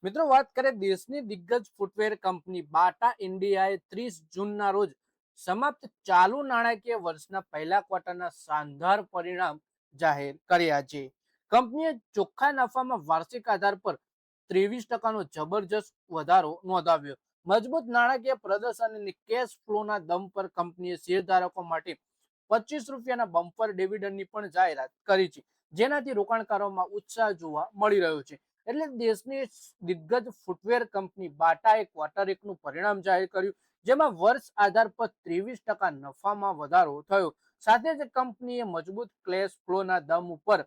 મિત્રો વાત કરીએ દેશની દિગ્ગજ ફૂટવેર કંપની બાટા ઇન્ડિયાએ 30 જૂનના રોજ સમાપ્ત ચાલુ નાણાકીય વર્ષના પહેલા ક્વાર્ટરના શાનદાર પરિણામ જાહેર કર્યા છે. કંપનીએ ચોખ્ખા નફામાં વાર્ષિક આધાર પર 23%નો જબરજસ્ત વધારો નોંધાવ્યો. મજબૂત નાણાકીય પ્રદર્શન અને કેશ ફ્લોના દમ પર કંપનીએ શેરધારકો માટે ₹25ના બમ્પર ડિવિડન્ડની પણ જાહેરાત કરી છે, જેનાથી રોકાણકારોમાં ઉત્સાહ જોવા મળી રહ્યો છે. એટલે દેશની દિગ્ગજ ફૂટવેર કંપની બાટાએ ક્વાર્ટર એકનું પરિણામ જાહેર કર્યું, જેમાં વર્ષ આધાર પર 23% નફામાં વધારો થયો. સાથે જ કંપનીએ મજબૂત કેશ ફ્લોના દમ ઉપર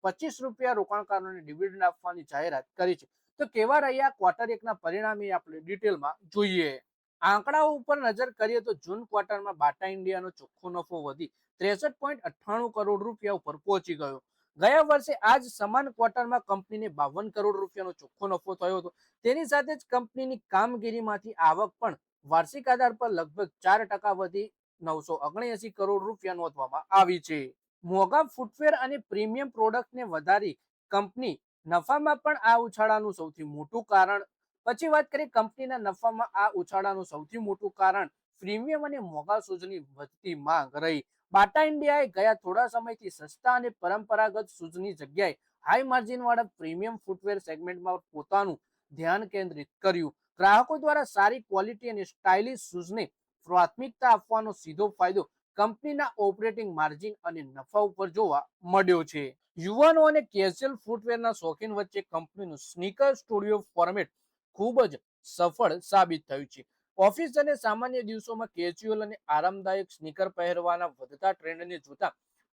₹25 રોકાણકારોને ડિવિડન્ડ આપવાની જાહેરાત કરી છે. તો કેવા રહ્યા ક્વાર્ટર એકના પરિણામે આપણે ડિટેલમાં જોઈએ. આંકડાઓ ઉપર નજર કરીએ તો જૂન ક્વાર્ટરમાં બાટા ઇન્ડિયાનો ચોખ્ખો નફો વધી ₹63.98 કરોડ ઉપર પહોંચી ગયો. ગયા વર્ષે આજ સમાન ક્વાર્ટરમાં કંપનીને ₹52 કરોડ ચોખ્ખો નફો થયો હતો. તેની સાથે જ કંપનીની કામગીરીમાંથી આવક પણ વાર્ષિક આધાર પર લગભગ 4% વધી ₹979 કરોડ નોંધવામાં આવી છે. મોંઘા ફૂટવેર અને પ્રીમિયમ પ્રોડક્ટને વધારી કંપની નફામાં પણ આ ઉછાળાનું સૌથી મોટું કારણ પછી વાત કરીએ કંપનીના નફામાં આ ઉછાળાનું સૌથી મોટું કારણ પ્રીમિયમ અને મોંઘા શૂઝની વધતી માંગ રહી. બાટા ઇન્ડિયાએ ગયા થોડા સમયથી સસ્તા અને પરંપરાગત શૂઝની જગ્યાએ હાઈ માર્જિન વાળા પ્રીમિયમ ફૂટવેર સેગમેન્ટમાં પોતાનું ધ્યાન કેન્દ્રિત કર્યું. ગ્રાહકો દ્વારા સારી ક્વોલિટી અને સ્ટાઇલિશ શૂઝને પ્રાથમિકતા આપવાનો સીધો ફાયદો કંપનીના ઓપરેટિંગ માર્જિન અને નફા ઉપર જોવા મળ્યો છે. યુવાનો અને કેઝ્યુઅલ ફૂટવેરના શોખીન વચ્ચે કંપનીનું સ્નીકર સ્ટુડિયો ફોર્મેટ ખૂબ જ સફળ સાબિત થયું છે. ઓફિસ અને સામાન્ય દિવસોમાં કેઝ્યુઅલ અને આરામદાયક સ્નીકર પહેરવાના વધતા ટ્રેન્ડને જોતા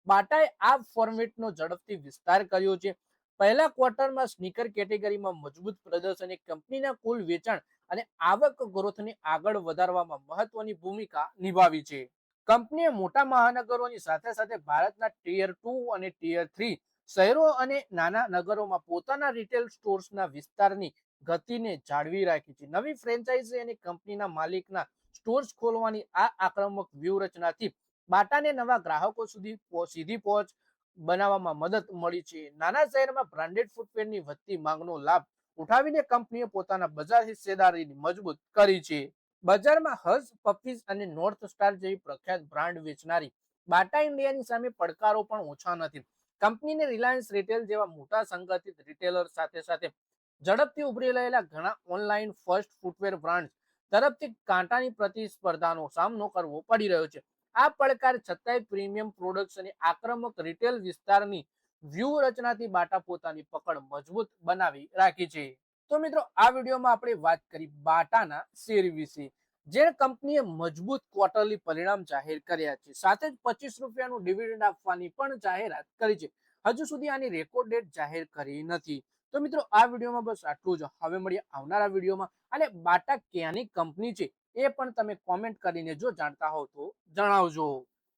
બાટાએ આ ફોર્મેટનો ઝડપથી વિસ્તાર કર્યો છે. પહેલા ક્વાર્ટરમાં સ્નીકર કેટેગરીમાં મજબૂત પ્રદર્શને કંપનીના કુલ વેચાણ અને આવક ગ્રોથને આગળ વધારવામાં મહત્વની ભૂમિકા નિભાવી છે. કંપનીએ મોટા મહાનગરોની સાથે સાથે ભારતના ટિયર 2 અને ટિયર 3 શહેરો અને નાના નગરોમાં પોતાના રિટેલ સ્ટોર્સના વિસ્તારની ગતિને જાળવી રાખી છે. નવી ફ્રેન્ચાઇઝી અને કંપનીના માલિકના સ્ટોર્સ ખોલવાની આ આક્રમક વ્યૂહરચનાથી બાટાને નવા ગ્રાહકો સુધી સીધી પહોંચ બનાવવામાં મદદ મળી છે. નાના શહેરમાં બ્રાન્ડેડ ફૂટવેરની વધતી માંગનો લાભ ઉઠાવીને કંપનીએ પોતાના બજાર હિસ્સેદારીની મજબૂત કરી છે. બજારમાં હઝ, પફીઝ અને નોર્થ સ્ટાર જેવી પ્રખ્યાત બ્રાન્ડ વેચનારી બાટા ઇન્ડિયાની સામે પડકારો પણ ઓછા નથી. કંપનીને રિલાયન્સ રિટેલ જેવા મોટા સંગઠિત રિટેલર સાથે સાથે ઝડપથી ઉભરી રહેલા ઘણા ઓનલાઈન ફર્સ્ટ ફૂટવેર બ્રાન્ડ તરફથી કાંટાની પ્રતિસ્પર્ધાનો સામનો કરવો પડી રહ્યો છે. આ પડકાર છતાંય પ્રીમિયમ પ્રોડક્ટ્સ અને આક્રમક રિટેલ વિસ્તારની વ્યૂહરચનાથી બાટા પોતાની પકડ મજબૂત બનાવી રાખી છે. તો મિત્રો આ વિડીયોમાં આપણે વાત કરી બાટાના શેર વિશે, જે કંપનીએ મજબૂત ક્વાર્ટરલી પરિણામ જાહેર કર્યા છે. સાથે જ ₹25નું ડિવિડન્ડ આપવાની પણ જાહેરાત કરી છે. હજુ સુધી આની રેકોર્ડ ડેટ જાહેર કરી નથી. તો મિત્રો આ વિડીયોમાં બસ આટલું જ. હવે મળીએ આવનારા વિડીયોમાં. અને બાટા ક્યાંની કંપની છે એ પણ તમે કોમેન્ટ કરીને જો જાણતા હોવ તો જણાવજો.